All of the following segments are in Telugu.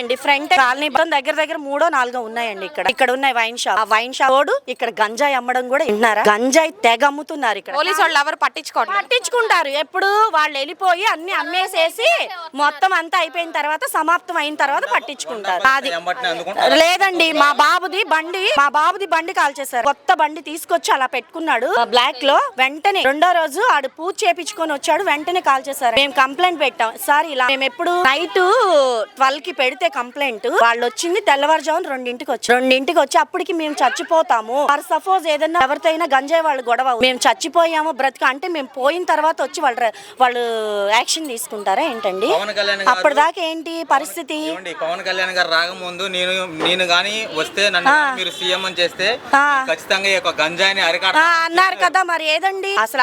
ఉన్నాయండి. ఫ్రంట్ కాలనీ దగ్గర దగ్గర 3-4 ఉన్నాయండి. ఇక్కడ ఉన్నాయి వైన్ షాప్. ఆ వైన్ షాప్ తోడు ఇక్కడ గంజాయి అమ్మడం కూడా వింటున్నారా? గంజాయి తెగ అమ్ముతున్నారు ఇక్కడ. పోలీసు వాళ్ళు ఎవరు పట్టించుకుంటారు. ఎప్పుడు వాళ్ళు వెళ్ళిపోయి అన్ని అమ్మేసేసి మొత్తం అంతా అయిపోయిన తర్వాత సమాప్తం అయిన తర్వాత పట్టించుకుంటారు. అది లేదండి. మా బాబుది బండి కాల్చేశారు. కొత్త బండి తీసుకొచ్చి అలా పెట్టుకున్నాడు బ్లాక్ లో. వెంటనే రెండో రోజు ఆడు పూజ చేపించుకొని వచ్చాడు. వెంటనే కాల్చేశారు. మేము కంప్లైంట్ పెట్టాం. సార్ ఇలా మేము ఎప్పుడు నైట్ 12 కి పెడితే కంప్లైంట్, వాళ్ళు వచ్చింది తెల్లవారుజామున 2ంటికి వచ్చి అప్పటికి మేము చచ్చిపోతాము. ఫర్ సపోజ్ ఏదైనా ఎవరితో గంజాయి వాళ్ళు గొడవ మేము చచ్చిపోయాము బ్రతుక అంటే మేము పోయిన తర్వాత వచ్చి వాళ్ళు యాక్షన్ తీసుకుంటారా ఏంటండి? అప్పటిదాకా ఏంటి పరిస్థితి? పవన్ కళ్యాణ్ గారు రాకముందు నేను గాని వస్తే నన్ను మీరు సీఎం అని చేస్తే ఖచ్చితంగా ఈ గంజాయిని అన్నారు కదా. మరి ఏదండి అసలు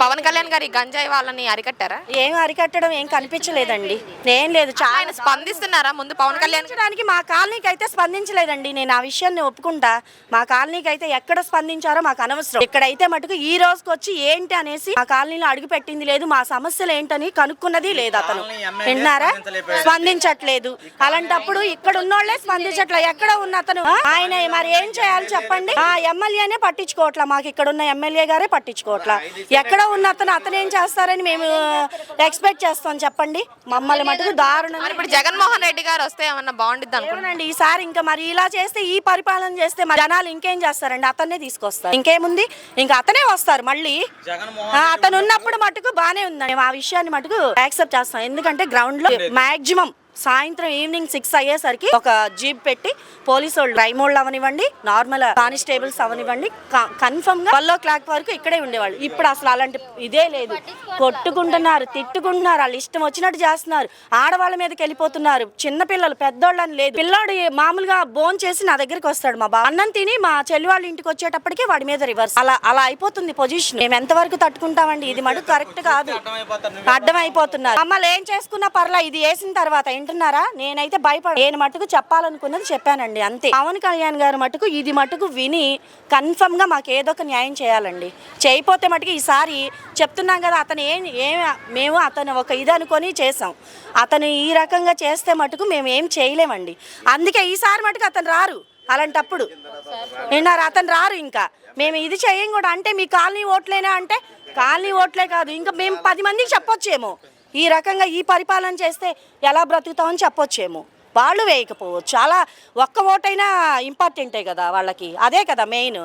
పవన్ కళ్యాణ్ గారు గంజాయి వాళ్ళని అరికట్టారా? ఏం అరికట్టడం ఏం కనిపించలేదండి. ఏం లేదు. చాలా స్పందిస్తున్నారా ముందు పవన్ కళ్యాణ్? మా కాలనీకి అయితే స్పందించలేదండి. నేను ఆ విషయాన్ని ఒప్పుకుంటా. మా కాలనీకి అయితే ఎక్కడ స్పందించారో మాకు అనవసరం. ఇక్కడైతే మటుకు ఈ రోజుకి వచ్చి ఏంటి అనేసి మా కాలనీలో అడుగు పెట్టింది లేదు. మా సమస్యలు ఏంటని కనుక్కున్నది లేదు. అతను విన్నారా? స్పందించట్లేదు. అలాంటప్పుడు ఇక్కడ ఉన్నోళ్లే స్పందించట్లేదు. ఎక్కడ ఉన్న అతను ఆయన మరి ఏం చేయాలి చెప్పండి? ఆ ఎమ్మెల్యేనే పట్టించుకోవట్లా. మాకు ఇక్కడ ఉన్న ఎమ్మెల్యే గారే పట్టించుకోవట్లా. ఎక్కడ ఉన్న అతను ఏం చేస్తారని మేము ఎక్స్పెక్ట్ చేస్తాం చెప్పండి? మమ్మల్ని మటుకు దారుణం. ఇప్పుడు జగన్మోహన్ రెడ్డి గారు వస్తే ఏమన్నా బాగుండిద్ది అనుకోండి. ఈసారి ఇంకా మరి ఇలా చేస్తే, ఈ పరిపాలన చేస్తే మరి జనాలు ఇంకేం చేస్తారండి? అతన్నే తీసుకొస్తారు. ఇంకేముంది? ఇంకా అతనే వస్తారు మళ్ళీ. అతను ఉన్నప్పుడు మటుకు బానే ఉందండి. మేము ఆ విషయాన్ని మటుకు యాక్సెప్ట్ చేస్తాం. ఎందుకంటే గ్రౌండ్ లో మాక్సిమం సాయంత్రం ఈవినింగ్ 6 అయ్యేసరికి ఒక జీప్ పెట్టి పోలీసు వాళ్ళు రైమోళ్ళు అవనివ్వండి, నార్మల్ కానిస్టేబుల్స్ అవనివ్వండి, కన్ఫర్మ్ గా 12 o'clock వరకు ఇక్కడే ఉండేవాళ్ళు. ఇప్పుడు అసలు అలాంటి ఇదే లేదు. కొట్టుకుంటున్నారు, తిట్టుకుంటున్నారు, వాళ్ళు ఇష్టం వచ్చినట్టు చేస్తున్నారు. ఆడవాళ్ళ మీదకి వెళ్ళిపోతున్నారు. చిన్నపిల్లలు పెద్దోళ్ళని లేదు. పిల్లాడు మామూలుగా బోన్ చేసి నా దగ్గరికి వస్తాడు. మా బావ అన్నం తిని మా చెల్లి వాళ్ళ ఇంటికి వచ్చేటప్పటికి వాడి మీద రివర్స్. అలా అయిపోతుంది పొజిషన్. మేము ఎంతవరకు తట్టుకుంటామండి? ఇది మటుకు కరెక్ట్ కాదు. అడ్డం అయిపోతున్నారు. మమ్మల్ని ఏం చేసుకున్నా పర్లా. ఇది వేసిన తర్వాత వింటున్నారా? నేనైతే నేను మటుకు చెప్పాలనుకున్నది చెప్పానండి, అంతే. పవన్ కళ్యాణ్ గారు మటుకు ఇది మటుకు విని కన్ఫర్మ్ గా మాకు ఏదో ఒక న్యాయం చేయాలండి. చేయకపోతే మటుకు ఈసారి చెప్తున్నాం కదా, అతను మేము అతను ఒక ఇది అనుకొని చేసాం. అతను ఈ రకంగా చేస్తే మటుకు మేము ఏం చేయలేమండి. అందుకే ఈసారి మటుకు అతను రారు. అలాంటప్పుడు విన్నారా? అతను రారు. ఇంకా మేము ఇది చేయం కూడా. అంటే మీ కాలనీ ఓట్లేనా అంటే కాలనీ ఓట్లే కాదు, ఇంకా మేము 10 మందికి చెప్పొచ్చేమో ఈ రకంగా ఈ పరిపాలన చేస్తే ఎలా బ్రతుకుతామని చెప్పొచ్చేమో. వాళ్ళు వేయకపోవచ్చు. అలా ఒక్క ఓటైనా ఇంపార్టెంటే కదా వాళ్ళకి. అదే కదా మెయిన్.